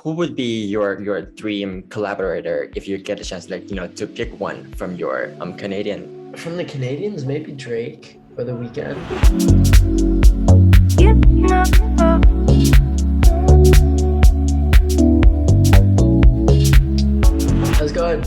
Who would be your dream collaborator if you get a chance, like, to pick one from your Canadian? From the Canadians, maybe Drake or The Weeknd. How's it going?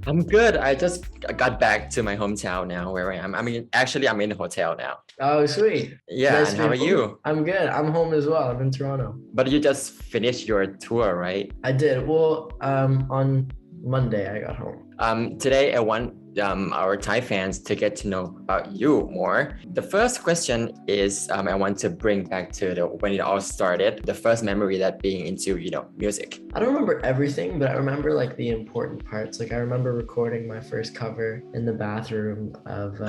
I'm good. I just got back to my hometown now where I am. I mean, actually, I'm in a hotel now. Oh, sweet. Yeah, Nice and to how are be home. you? I'm good. I'm home as well. I'm in Toronto. But you just finished your tour, right? I did. Well, on Monday I got home. Today I want our Thai fans to get to know about you more. The first question is I want to bring back to when it all started, the first memory that being into, music. I don't remember everything, but I remember like the important parts. Like I remember recording my first cover in the bathroom of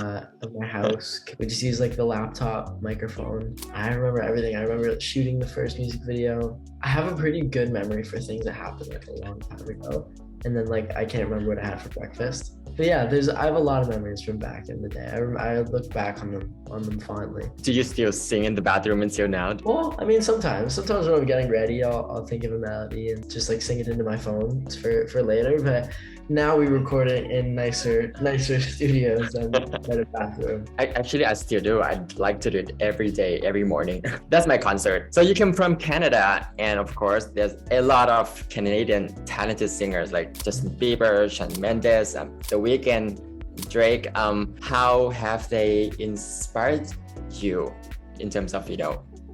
my house. We just used like the laptop microphone. I remember everything. I remember shooting the first music video. I have a pretty good memory for things that happened like a long time ago. And then like I can't remember what I had for breakfast. But yeah, I have a lot of memories from back in the day. I look back on them fondly. Do you still sing in the bathroom until now? Well, I mean, sometimes when I'm getting ready, I'll think of a melody and just like sing it into my phone for later. But now we record it in nicer studios than a bathroom. I still do. I'd like to do it every day, every morning. That's my concert. So you come from Canada, and of course, there's a lot of Canadian talented singers like Justin Bieber, Shawn Mendes, The Weeknd, Drake. How have they inspired you in terms of,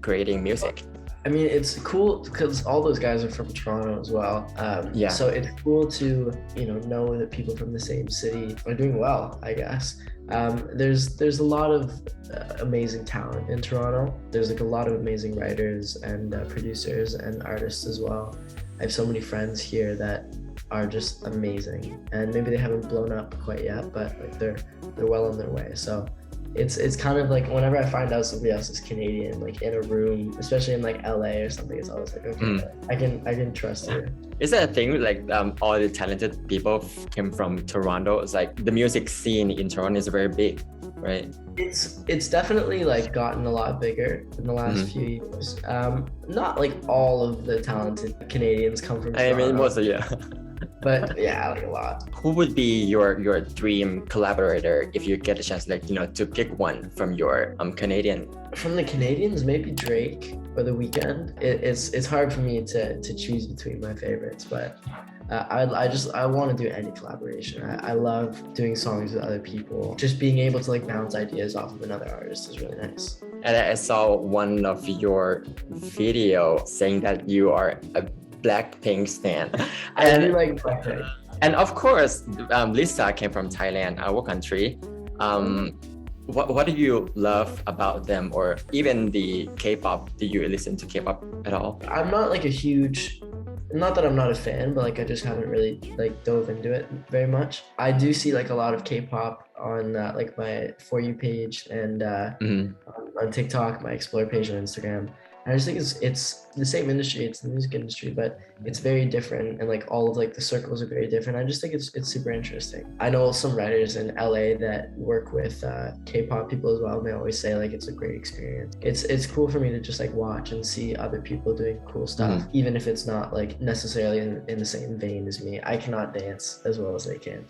creating music? I mean, it's cool because all those guys are from Toronto as well. Yeah. So it's cool to, know that people from the same city are doing well, I guess. There's a lot of amazing talent in Toronto. There's like a lot of amazing writers and producers and artists as well. I have so many friends here that are just amazing, and maybe they haven't blown up quite yet, but like they're well on their way. So it's kind of like whenever I find out somebody else is Canadian, like in a room, especially in like LA or something, it's always like, okay, I can trust you. Is that a thing, like all the talented people came from Toronto? It's like the music scene in Toronto is very big, right? It's definitely like gotten a lot bigger in the last few years. Not like all of the talented Canadians come from Toronto. I mean, most of, yeah. But yeah, like a lot. Who would be your dream collaborator if you get a chance, like, to pick one from your Canadian? From the Canadians, maybe Drake or The Weeknd. It's hard for me to choose between my favorites, but I want to do any collaboration. I love doing songs with other people. Just being able to like bounce ideas off of another artist is really nice. And I saw one of your video saying that you are a Blackpink stan. I really like Blackpink. And of course, Lisa came from Thailand, our country. What do you love about them, or even the K-pop? Do you listen to K-pop at all? I'm not like not that I'm not a fan, but like I just haven't really like dove into it very much. I do see like a lot of K-pop on like my For You page and on TikTok, my Explore page on Instagram. I just think it's the same industry, it's the music industry, but it's very different, and like all of like the circles are very different. I just think it's super interesting. I know some writers in LA that work with K-pop people as well, and they always say like it's a great experience. It's cool for me to just like watch and see other people doing cool stuff, even if it's not like necessarily in the same vein as me. I cannot dance as well as they can.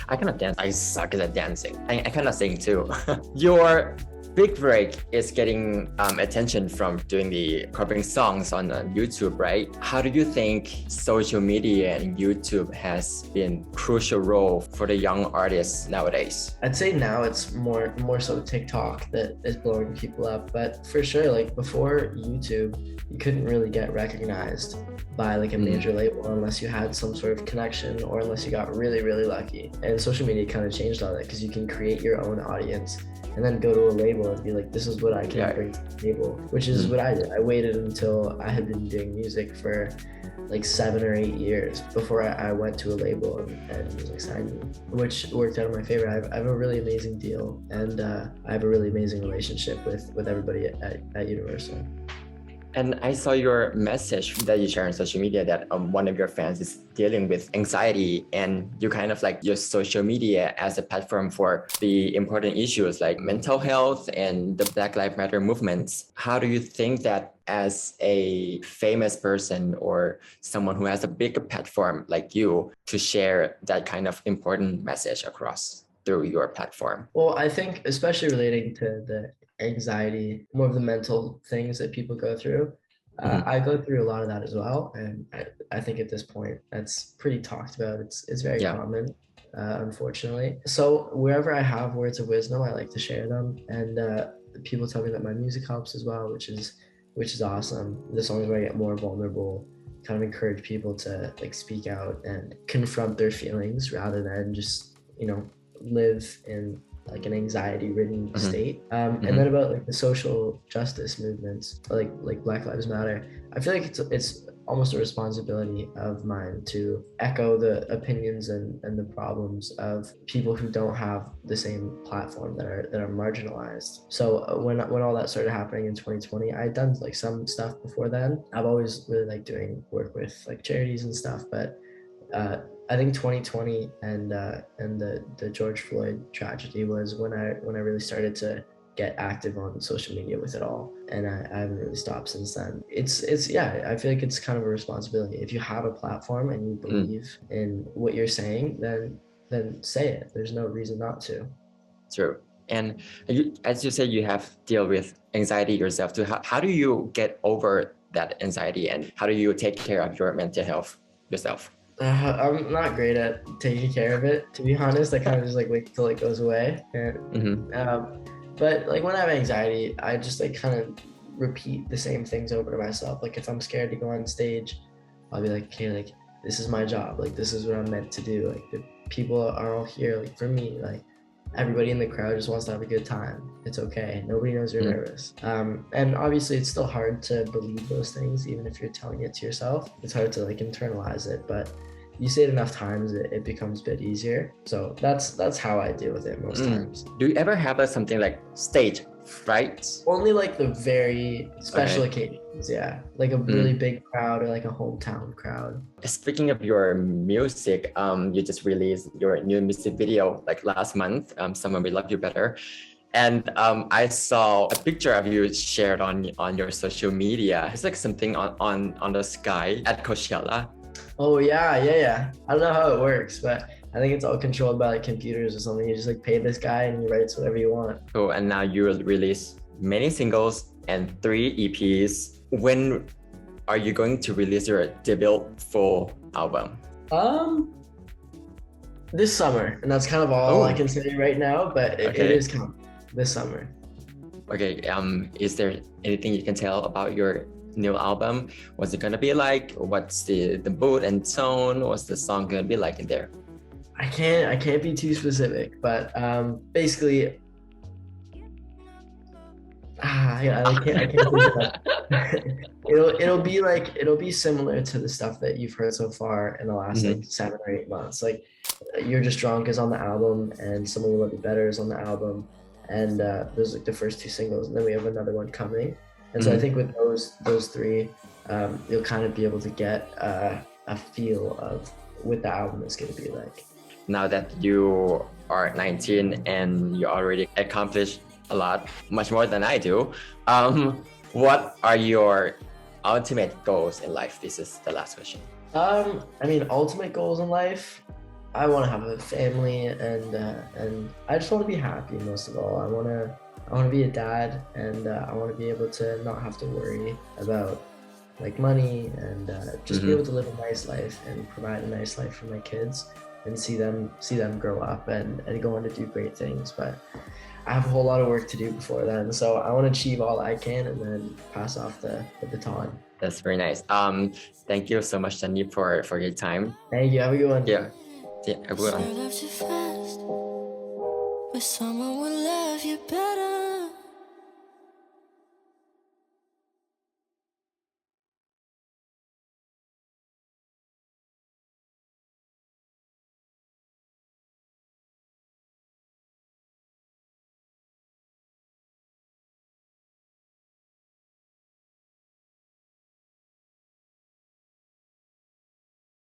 I cannot dance. I suck at dancing. I cannot sing too. Your big break is getting attention from doing the covering songs on YouTube, right? How do you think social media and YouTube has been a crucial role for the young artists nowadays? I'd say now it's more so TikTok that is blowing people up, but for sure, like before YouTube, you couldn't really get recognized by like a major label unless you had some sort of connection or unless you got really, really lucky. And social media kind of changed all that because you can create your own audience and then go to a label and be like, this is what I can bring to the table, which is what I did. I waited until I had been doing music for like 7 or 8 years before I went to a label and music signed me, which worked out in my favor. I have a really amazing deal, and I have a really amazing relationship with everybody at Universal. And I saw your message that you share on social media that one of your fans is dealing with anxiety, and you kind of like use social media as a platform for the important issues like mental health and the Black Lives Matter movements. How do you think that as a famous person or someone who has a bigger platform like you to share that kind of important message across through your platform? Well, I think especially relating to the anxiety, more of the mental things that people go through. I go through a lot of that as well, and I think at this point that's pretty talked about. It's very common, unfortunately. So wherever I have words of wisdom, I like to share them, and people tell me that my music helps as well, which is awesome. The songs where I get more vulnerable, kind of encourage people to like speak out and confront their feelings rather than just live in like an anxiety-ridden state. And then about like the social justice movements, like Black Lives Matter, I feel like it's almost a responsibility of mine to echo the opinions and the problems of people who don't have the same platform that are marginalized. So when all that started happening in 2020, I had done like some stuff before then. I've always really liked doing work with like charities and stuff, but I think 2020 and the George Floyd tragedy was when I really started to get active on social media with it all, and I haven't really stopped since then. It's I feel like it's kind of a responsibility. If you have a platform and you believe in what you're saying, then say it. There's no reason not to. True. And as you said, you have dealt with anxiety yourself too. How do you get over that anxiety, and how do you take care of your mental health yourself? I'm not great at taking care of it, to be honest. I kind of just like wait till it goes away. And, but like when I have anxiety, I just like kind of repeat the same things over to myself. Like if I'm scared to go on stage, I'll be like, okay, like this is my job. Like this is what I'm meant to do. Like the people are all here like for me. Like everybody in the crowd just wants to have a good time. It's okay. Nobody knows you're nervous. And obviously it's still hard to believe those things, even if you're telling it to yourself. It's hard to like internalize it, but you say it enough times, it becomes a bit easier. So that's how I deal with it most times. Do you ever have something like stage fright? Only like the very special occasions, yeah. Like a really big crowd or like a hometown crowd. Speaking of your music, you just released your new music video like last month, Someone Will Love You Better. And I saw a picture of you shared on your social media. It's like something on the sky at Coachella. Oh yeah. I don't know how it works, but I think it's all controlled by like computers or something. You just like pay this guy and he writes whatever you want. Cool. And now you release many singles and 3 EPs. When are you going to release your debut full album? This summer, and that's kind of all I can say right now, but it is coming this summer. Okay. Is there anything you can tell about your new album? What's it gonna be like? What's the mood and tone? What's the song gonna be like in there? I can't be too specific, but basically I can't think of that. it'll be similar to the stuff that you've heard so far in the last like 7 or 8 months. Like You're Just Drunk is on the album, and Someone Will Love You Better is on the album, and those like the first 2 singles, and then we have another one coming. And so I think with those 3, you'll kind of be able to get a feel of what the album is going to be like. Now that you are 19 and you already accomplished a lot, much more than I do, what are your ultimate goals in life? This is the last question. I mean, ultimate goals in life, I want to have a family, and I just want to be happy most of all. I want to be a dad, and I want to be able to not have to worry about like money, and just be able to live a nice life and provide a nice life for my kids, and see them grow up and go on to do great things. But I have a whole lot of work to do before then, so I want to achieve all I can and then pass off the baton. That's very nice. Thank you so much, Sunny, for your time. Thank you. Have a good one. Yeah, have a good one.